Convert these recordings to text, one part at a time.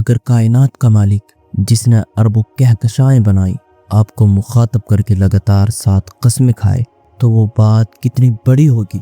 اگر کائنات کا مالک جس نے اربوں کہکشائیں بنائی آپ کو مخاطب کر کے لگاتار 7 قسمیں کھائے تو وہ بات کتنی بڑی ہوگی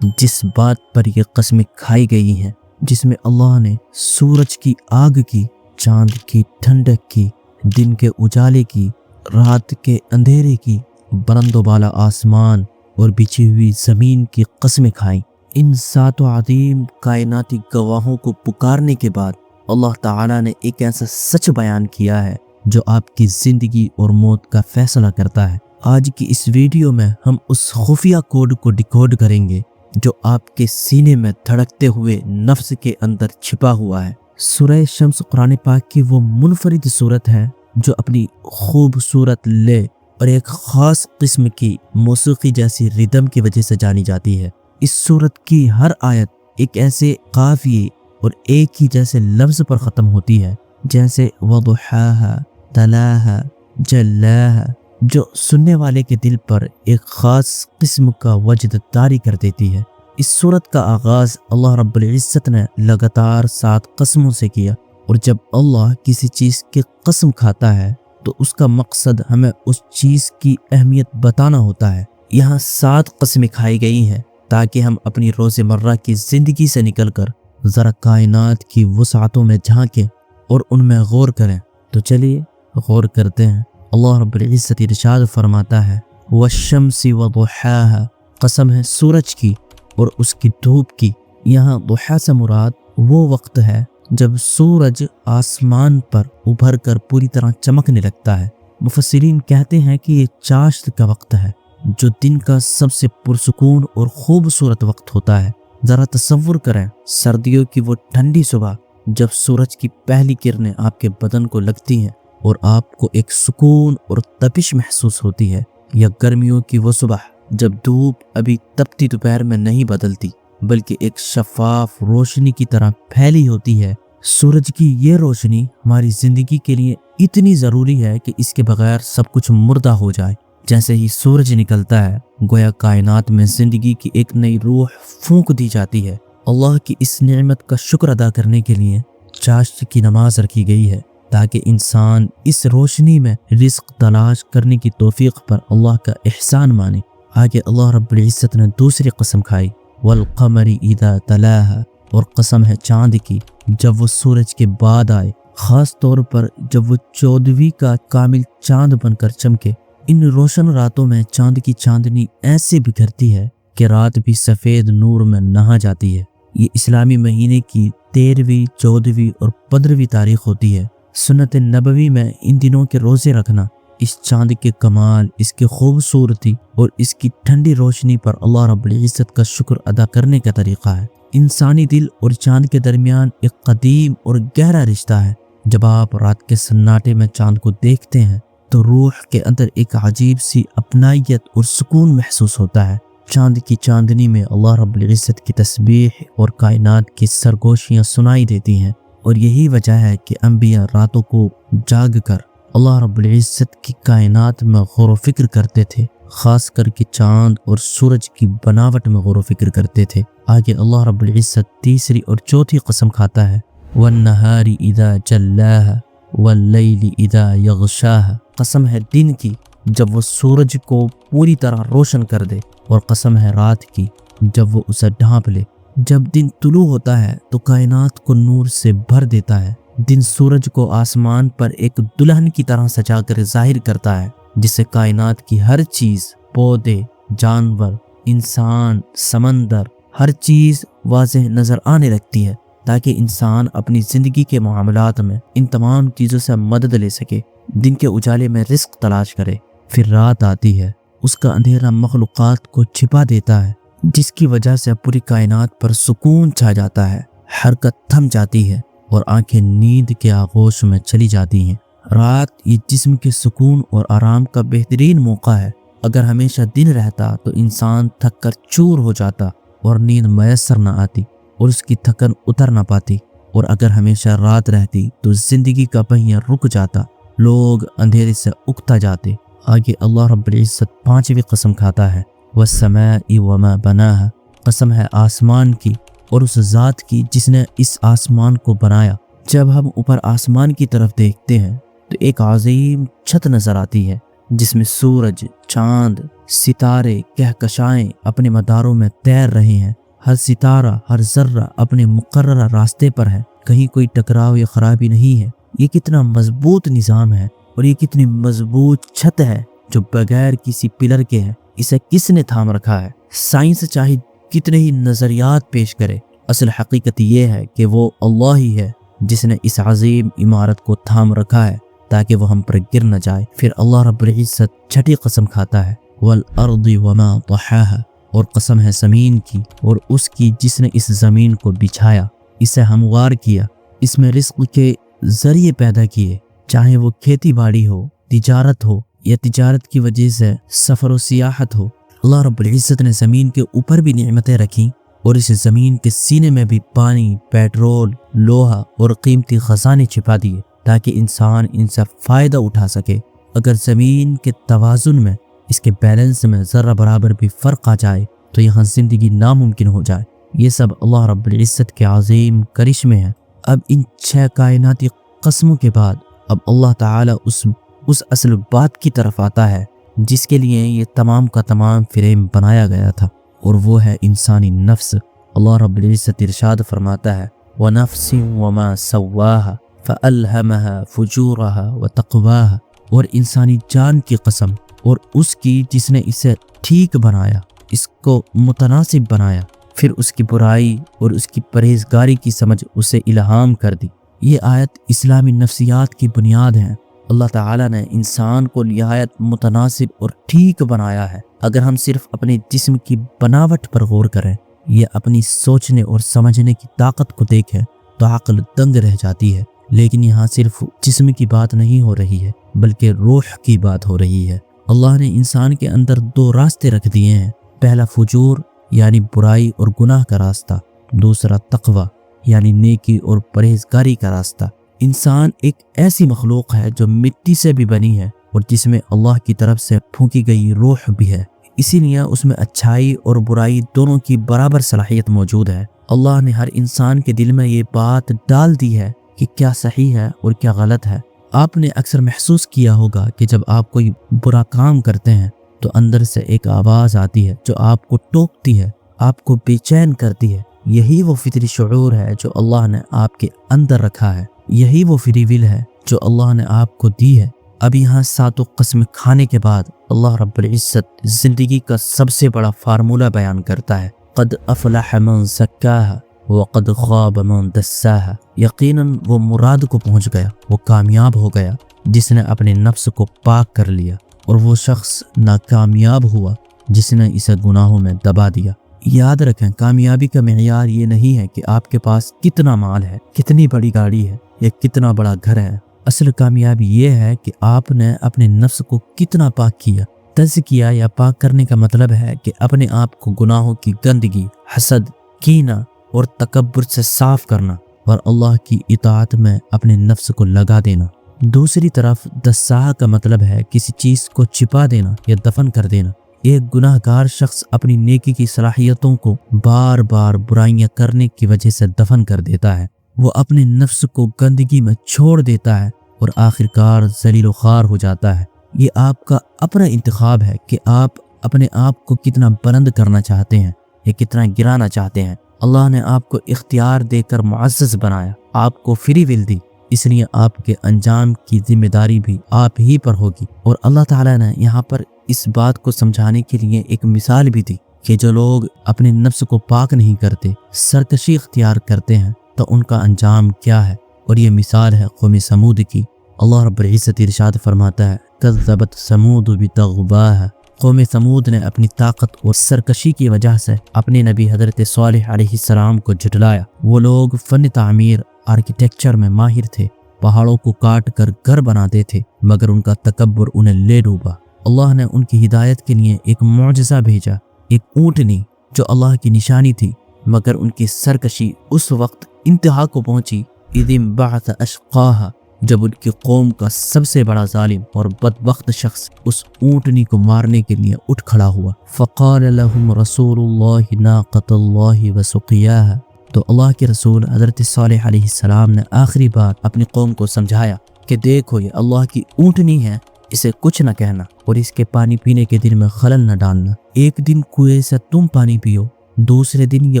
جس بات پر یہ قسمیں کھائی گئی ہیں، جس میں اللہ نے سورج کی آگ کی، چاند کی ٹھنڈک کی، دن کے اجالے کی، رات کے اندھیرے کی، بلند و بالا آسمان اور بچھی ہوئی زمین کی قسمیں کھائیں۔ ان 7 عظیم کائناتی گواہوں کو پکارنے کے بعد اللہ تعالیٰ نے ایک ایسا سچ بیان کیا ہے جو آپ کی زندگی اور موت کا فیصلہ کرتا ہے۔ آج کی اس ویڈیو میں ہم اس خفیہ کوڈ کو ڈیکوڈ کریں گے جو آپ کے سینے میں دھڑکتے ہوئے نفس کے اندر چھپا ہوا ہے۔ سورہ شمس قرآن پاک کی وہ منفرد صورت ہے جو اپنی خوبصورت لے اور ایک خاص قسم کی موسیقی جیسی ردم کی وجہ سے جانی جاتی ہے۔ اس صورت کی ہر آیت ایک ایسے قافیے اور ایک ہی جیسے لفظ پر ختم ہوتی ہے، جیسے وضحاہا، تلاہا، جلاہا، جو سننے والے کے دل پر ایک خاص قسم کا وجد طاری کر دیتی ہے۔ اس صورت کا آغاز اللہ رب العزت نے لگاتار 7 قسموں سے کیا، اور جب اللہ کسی چیز کی قسم کھاتا ہے تو اس کا مقصد ہمیں اس چیز کی اہمیت بتانا ہوتا ہے۔ یہاں 7 قسمیں کھائی گئی ہیں تاکہ ہم اپنی روزمرہ کی زندگی سے نکل کر ذرا کائنات کی وسعتوں میں جھانکیں اور ان میں غور کریں۔ تو چلیے غور کرتے ہیں۔ اللہ رب العزت ارشاد فرماتا ہے والشمس وضحاها، قسم ہے سورج کی اور اس کی دھوپ کی۔ یہاں ضحا سے مراد وہ وقت ہے جب سورج آسمان پر ابھر کر پوری طرح چمکنے لگتا ہے۔ مفسرین کہتے ہیں کہ یہ چاشت کا وقت ہے جو دن کا سب سے پرسکون اور خوبصورت وقت ہوتا ہے۔ ذرا تصور کریں سردیوں کی وہ ٹھنڈی صبح جب سورج کی پہلی کرنیں آپ کے بدن کو لگتی ہیں اور آپ کو ایک سکون اور تپش محسوس ہوتی ہے، یا گرمیوں کی وہ صبح جب دھوپ ابھی تپتی دوپہر میں نہیں بدلتی بلکہ ایک شفاف روشنی کی طرح پھیلی ہوتی ہے۔ سورج کی یہ روشنی ہماری زندگی کے لیے اتنی ضروری ہے کہ اس کے بغیر سب کچھ مردہ ہو جائے۔ جیسے ہی سورج نکلتا ہے گویا کائنات میں زندگی کی ایک نئی روح پھونک دی جاتی ہے۔ اللہ کی اس نعمت کا شکر ادا کرنے کے لیے چاشت کی نماز رکھی گئی ہے تاکہ انسان اس روشنی میں رزق تلاش کرنے کی توفیق پر اللہ کا احسان مانے۔ آگے اللہ رب العزت نے دوسری قسم کھائی والقمر اذا تلاہا، اور قسم ہے چاند کی جب وہ سورج کے بعد آئے، خاص طور پر جب وہ 14ویں کا کامل چاند بن کر چمکے۔ ان روشن راتوں میں چاند کی چاندنی ایسے بکھرتی ہے کہ رات بھی سفید نور میں نہا جاتی ہے۔ یہ اسلامی مہینے کی 13ویں، 14ویں اور 15ویں تاریخ ہوتی ہے۔ سنت نبوی میں ان دنوں کے روزے رکھنا اس چاند کے کمال، اس کی خوبصورتی اور اس کی ٹھنڈی روشنی پر اللہ رب العزت کا شکر ادا کرنے کا طریقہ ہے۔ انسانی دل اور چاند کے درمیان ایک قدیم اور گہرا رشتہ ہے۔ جب آپ رات کے سناٹے میں چاند کو دیکھتے ہیں تو روح کے اندر ایک عجیب سی اپنائیت اور سکون محسوس ہوتا ہے۔ چاند کی چاندنی میں اللہ رب العزت کی تسبیح اور کائنات کی سرگوشیاں سنائی دیتی ہیں، اور یہی وجہ ہے کہ انبیاء راتوں کو جاگ کر اللہ رب العزت کی کائنات میں غور و فکر کرتے تھے، خاص کر کے چاند اور سورج کی بناوٹ میں غور و فکر کرتے تھے۔ آگے اللہ رب العزت تیسری اور چوتھی قسم کھاتا ہے والنہار اذا جلاہا واللیل اذا یغشاہا، قسم ہے دن کی جب وہ سورج کو پوری طرح روشن کر دے، اور قسم ہے رات کی جب وہ اسے ڈھانپ لے۔ جب دن طلوع ہوتا ہے تو کائنات کو نور سے بھر دیتا ہے۔ دن سورج کو آسمان پر ایک دلہن کی طرح سجا کر ظاہر کرتا ہے، جس سے کائنات کی ہر چیز، پودے، جانور، انسان، سمندر، ہر چیز واضح نظر آنے لگتی ہے تاکہ انسان اپنی زندگی کے معاملات میں ان تمام چیزوں سے مدد لے سکے۔ دن کے اجالے میں رزق تلاش کرے، پھر رات آتی ہے، اس کا اندھیرا مخلوقات کو چھپا دیتا ہے، جس کی وجہ سے پوری کائنات پر سکون چھا جاتا ہے، حرکت تھم جاتی ہے اور آنکھیں نیند کے آغوش میں چلی جاتی ہیں۔ رات یہ جسم کے سکون اور آرام کا بہترین موقع ہے۔ اگر ہمیشہ دن رہتا تو انسان تھک کر چور ہو جاتا اور نیند میسر نہ آتی اور اس کی تھکن اتر نہ پاتی، اور اگر ہمیشہ رات رہتی تو زندگی کا پہیہ رک جاتا، لوگ اندھیرے سے اکتا جاتے۔ آگے اللہ رب العزت 5ویں قسم کھاتا ہے والسماء وما بناها، قسم ہے آسمان کی اور اس ذات کی جس نے اس آسمان کو بنایا، جب ہم اوپر آسمان کی طرف دیکھتے ہیں تو ایک عظیم چھت نظر آتی ہے جس میں سورج، چاند، ستارے، کہکشائیں اپنے مداروں میں تیر رہے ہیں۔ ہر ستارہ، ہر ذرہ اپنے مقررہ راستے پر ہے، کہیں کوئی ٹکراؤ یا خرابی نہیں ہے۔ یہ کتنا مضبوط نظام ہے اور یہ کتنی مضبوط چھت ہے جو بغیر کسی پلر کے ہے۔ اسے کس نے تھام رکھا ہے؟ سائنس چاہے کتنے ہی نظریات پیش کرے، اصل حقیقت یہ ہے کہ وہ اللہ ہی ہے جس نے اس عظیم عمارت کو تھام رکھا ہے تاکہ وہ ہم پر گر نہ جائے۔ پھر اللہ رب العزت چھٹی قسم کھاتا ہے، والارض وما طحاها، اور قسم ہے زمین کی اور اس کی جس نے اس زمین کو بچھایا، اسے ہموار کیا، اس میں رزق کے ذریعے پیدا کیے، چاہے وہ کھیتی باڑی ہو، تجارت ہو یا تجارت کی وجہ سے سفر و سیاحت ہو۔ اللہ رب العزت نے زمین کے اوپر بھی نعمتیں رکھیں اور اس زمین کے سینے میں بھی پانی، پیٹرول، لوہا اور قیمتی خزانے چھپا دیے تاکہ انسان ان سے فائدہ اٹھا سکے۔ اگر زمین کے توازن میں، اس کے بیلنس میں ذرہ برابر بھی فرق آ جائے تو یہاں زندگی ناممکن ہو جائے۔ یہ سب اللہ رب العزت کے عظیم کرشمے ہیں۔ اب ان 6 کائناتی قسموں کے بعد اب اللہ تعالی اس اصل بات کی طرف آتا ہے جس کے لیے یہ تمام کا تمام فریم بنایا گیا تھا، اور وہ ہے انسانی نفس۔ اللہ رب العزت ارشاد فرماتا ہے، وَنَفْسٍ وَمَا سَوَّاهَا فَأَلْهَمَهَا فُجُورَهَا وَتَقْوَاهَا، اور انسانی جان کی قسم، اور اس کی جس نے اسے ٹھیک بنایا، اس کو متناسب بنایا، پھر اس کی برائی اور اس کی پرہیزگاری کی سمجھ اسے الہام کر دی۔ یہ آیت اسلامی نفسیات کی بنیاد ہے۔ اللہ تعالیٰ نے انسان کو نہایت متناسب اور ٹھیک بنایا ہے۔ اگر ہم صرف اپنے جسم کی بناوٹ پر غور کریں یا اپنی سوچنے اور سمجھنے کی طاقت کو دیکھیں تو عقل دنگ رہ جاتی ہے۔ لیکن یہاں صرف جسم کی بات نہیں ہو رہی ہے بلکہ روح کی بات ہو رہی ہے۔ اللہ نے انسان کے اندر 2 راستے رکھ دیے ہیں، پہلا فجور یعنی برائی اور گناہ کا راستہ، دوسرا تقوی یعنی نیکی اور پرہیزگاری کا راستہ۔ انسان ایک ایسی مخلوق ہے جو مٹی سے بھی بنی ہے اور جس میں اللہ کی طرف سے پھونکی گئی روح بھی ہے، اسی لیے اس میں اچھائی اور برائی دونوں کی برابر صلاحیت موجود ہے۔ اللہ نے ہر انسان کے دل میں یہ بات ڈال دی ہے کہ کیا صحیح ہے اور کیا غلط ہے۔ آپ نے اکثر محسوس کیا ہوگا کہ جب آپ کوئی برا کام کرتے ہیں تو اندر سے ایک آواز آتی ہے جو آپ کو ٹوکتی ہے، آپ کو بے چین کرتی ہے۔ یہی وہ فطری شعور ہے جو اللہ نے آپ کے اندر رکھا ہے، یہی وہ فری ول ہے جو اللہ نے آپ کو دی ہے۔ اب یہاں 7 قسم کھانے کے بعد اللہ رب العزت زندگی کا سب سے بڑا فارمولہ بیان کرتا ہے، قد افلح من زکاہا وقد خواب من دساہا۔ یقیناً وہ مراد کو پہنچ گیا، وہ کامیاب ہو گیا جس نے اپنے نفس کو پاک کر لیا، اور وہ شخص ناکامیاب ہوا جس نے اسے گناہوں میں دبا دیا۔ یاد رکھیں، کامیابی کا معیار یہ نہیں ہے کہ آپ کے پاس کتنا مال ہے، کتنی بڑی گاڑی ہے یا کتنا بڑا گھر ہے۔ اصل کامیابی یہ ہے کہ آپ نے اپنے نفس کو کتنا پاک کیا۔ تزکیہ یا پاک کرنے کا مطلب ہے کہ اپنے آپ کو گناہوں کی گندگی، حسد، کینہ اور تکبر سے صاف کرنا اور اللہ کی اطاعت میں اپنے نفس کو لگا دینا۔ دوسری طرف دساہ کا مطلب ہے کسی چیز کو چھپا دینا یا دفن کر دینا۔ ایک گناہ گار شخص اپنی نیکی کی صلاحیتوں کو بار بار برائیاں کرنے کی وجہ سے دفن کر دیتا ہے، وہ اپنے نفس کو گندگی میں چھوڑ دیتا ہے اور آخرکار ذلیل و خوار ہو جاتا ہے۔ یہ آپ کا اپنا انتخاب ہے کہ آپ اپنے آپ کو کتنا بلند کرنا چاہتے ہیں یا کتنا گرانا چاہتے ہیں۔ اللہ نے آپ کو اختیار دے کر معزز بنایا، آپ کو فری ول دی، اس لیے آپ کے انجام کی ذمہ داری بھی آپ ہی پر ہوگی۔ اور اللہ تعالیٰ نے یہاں پر اس بات کو سمجھانے کے لیے ایک مثال بھی دی کہ جو لوگ اپنے نفس کو پاک نہیں کرتے، سرکشی اختیار کرتے ہیں، تو ان کا انجام کیا ہے، اور یہ مثال ہے قوم سمود کی۔ اللہ رب العزت ارشاد فرماتا ہے، کذبت سمود بطغواہا۔ قوم سمود نے اپنی طاقت اور سرکشی کی وجہ سے اپنے نبی حضرت صالح علیہ السلام کو جھٹلایا۔ وہ لوگ فن تعمیر، آرکیٹیکچر میں ماہر تھے، پہاڑوں کو کاٹ کر گھر بناتے تھے، مگر ان کا تکبر انہیں لے ڈوبا۔ اللہ نے ان کی ہدایت کے لیے ایک معجزہ بھیجا، ایک اونٹنی جو اللہ کی نشانی تھی، مگر ان کی سرکشی اس وقت انتہا کو پہنچی اذ انبعث اشقاها، جب ان کی قوم کا سب سے بڑا ظالم اور بدبخت شخص اس اونٹنی کو مارنے کے لیے اٹھ کھڑا ہوا۔ فقال لهم رسول اللہ ناقۃ اللہ وسقیاها، تو اللہ کے رسول حضرت صالح علیہ السلام نے آخری بار اپنی قوم کو سمجھایا کہ دیکھو یہ اللہ کی اونٹنی ہے، اسے کچھ نہ کہنا اور اس کے پانی پینے کے دن میں خلل نہ ڈالنا۔ ایک دن کنویں سے تم پانی پیو، دوسرے دن یہ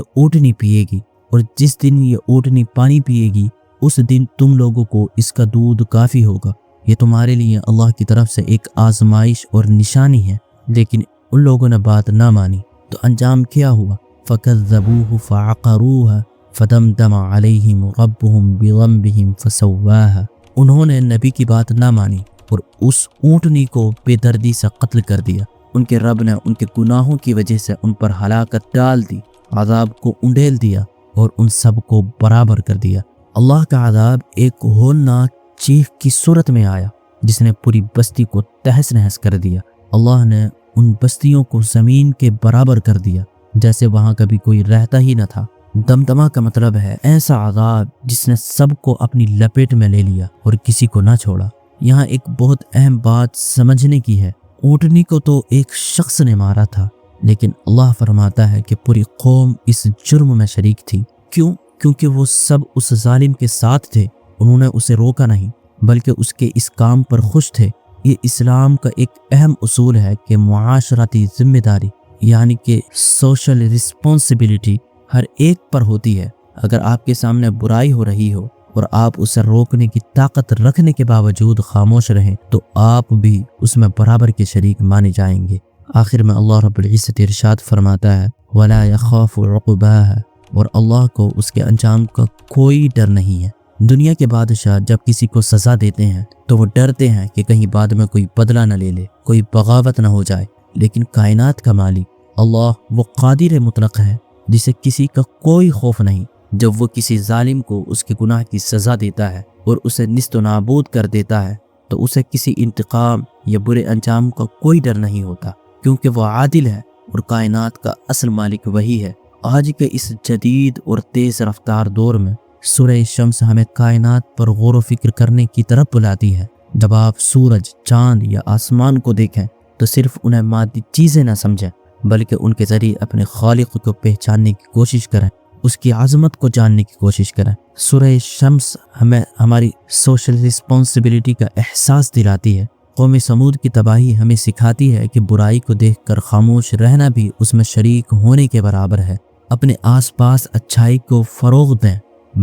اونٹنی پیے گی، اور جس دن یہ اونٹنی پانی پیے گی اس دن تم لوگوں کو اس کا دودھ کافی ہوگا۔ یہ تمہارے لیے اللہ کی طرف سے ایک آزمائش اور نشانی ہے۔ لیکن ان لوگوں نے بات نہ مانی تو انجام کیا ہوا؟ فَكَذَّبُوهُ فَعَقَرُوهَا فَدَمْدَمَ عَلَيْهِمْ رَبُّهُمْ بِذَنبِهِمْ فَسَوَّاهَا۔ انہوں نے نبی کی بات نہ مانی اور اس اونٹنی کو بے دردی سے قتل کر دیا۔ ان کے رب نے ان کے گناہوں کی وجہ سے ان پر ہلاکت ڈال دی، عذاب کو انڈیل دیا اور ان سب کو برابر کر دیا۔ اللہ کا عذاب ایک ہولناک چیخ کی صورت میں آیا جس نے پوری بستی کو تہس نہس کر دیا۔ اللہ نے ان بستیوں کو زمین کے برابر کر دیا جیسے وہاں کبھی کوئی رہتا ہی نہ تھا۔ دمدمہ کا مطلب ہے ایسا عذاب جس نے سب کو اپنی لپیٹ میں لے لیا اور کسی کو نہ چھوڑا۔ یہاں ایک بہت اہم بات سمجھنے کی ہے، اونٹنی کو تو ایک شخص نے مارا تھا، لیکن اللہ فرماتا ہے کہ پوری قوم اس جرم میں شریک تھی۔ کیوں؟ کیونکہ وہ سب اس ظالم کے ساتھ تھے، انہوں نے اسے روکا نہیں بلکہ اس کے اس کام پر خوش تھے۔ یہ اسلام کا ایک اہم اصول ہے کہ معاشرتی ذمہ داری یعنی کہ سوشل رسپانسبلٹی ہر ایک پر ہوتی ہے۔ اگر آپ کے سامنے برائی ہو رہی ہو اور آپ اسے روکنے کی طاقت رکھنے کے باوجود خاموش رہیں تو آپ بھی اس میں برابر کے شریک مانے جائیں گے۔ آخر میں اللہ رب العزت ارشاد فرماتا ہے وَلَا يَخَافُ عُقْبَاهَا، اور اللہ کو اس کے انجام کا کوئی ڈر نہیں ہے۔ دنیا کے بادشاہ جب کسی کو سزا دیتے ہیں تو وہ ڈرتے ہیں کہ کہیں بعد میں کوئی بدلہ نہ لے لے، کوئی بغاوت نہ ہو جائے، لیکن کائنات کا مالک اللہ وہ قادر مطلق ہے جسے کسی کا کوئی خوف نہیں۔ جب وہ کسی ظالم کو اس کے گناہ کی سزا دیتا ہے اور اسے نیست و نابود کر دیتا ہے تو اسے کسی انتقام یا برے انجام کا کوئی ڈر نہیں ہوتا، کیونکہ وہ عادل ہے اور کائنات کا اصل مالک وہی ہے۔ آج کے اس جدید اور تیز رفتار دور میں سورہ شمس ہمیں کائنات پر غور و فکر کرنے کی طرف بلاتی ہے۔ جب آپ سورج، چاند یا آسمان کو دیکھیں تو صرف انہیں مادی چیزیں نہ سمجھیں بلکہ ان کے ذریعے اپنے خالق کو پہچاننے کی کوشش کریں، اس کی عظمت کو جاننے کی کوشش کریں۔ سورہ شمس ہمیں ہماری سوشل رسپانسبلٹی کا احساس دلاتی ہے۔ قوم سمود کی تباہی ہمیں سکھاتی ہے کہ برائی کو دیکھ کر خاموش رہنا بھی اس میں شریک ہونے کے برابر ہے۔ اپنے آس پاس اچھائی کو فروغ دیں،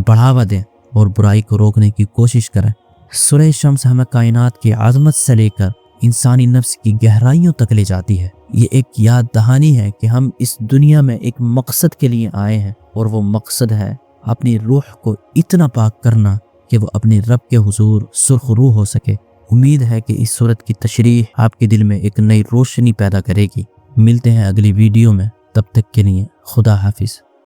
بڑھاوا دیں اور برائی کو روکنے کی کوشش کریں۔ سورہ شمس ہمیں کائنات کی عظمت سے لے کر انسانی نفس کی گہرائیوں تک لے جاتی ہے۔ یہ ایک یاد دہانی ہے کہ ہم اس دنیا میں ایک مقصد کے لیے آئے ہیں، اور وہ مقصد ہے اپنی روح کو اتنا پاک کرنا کہ وہ اپنے رب کے حضور سرخ روح ہو سکے۔ امید ہے کہ اس صورت کی تشریح آپ کے دل میں ایک نئی روشنی پیدا کرے گی۔ ملتے ہیں اگلی ویڈیو میں، تب تک کے لیے خدا حافظ۔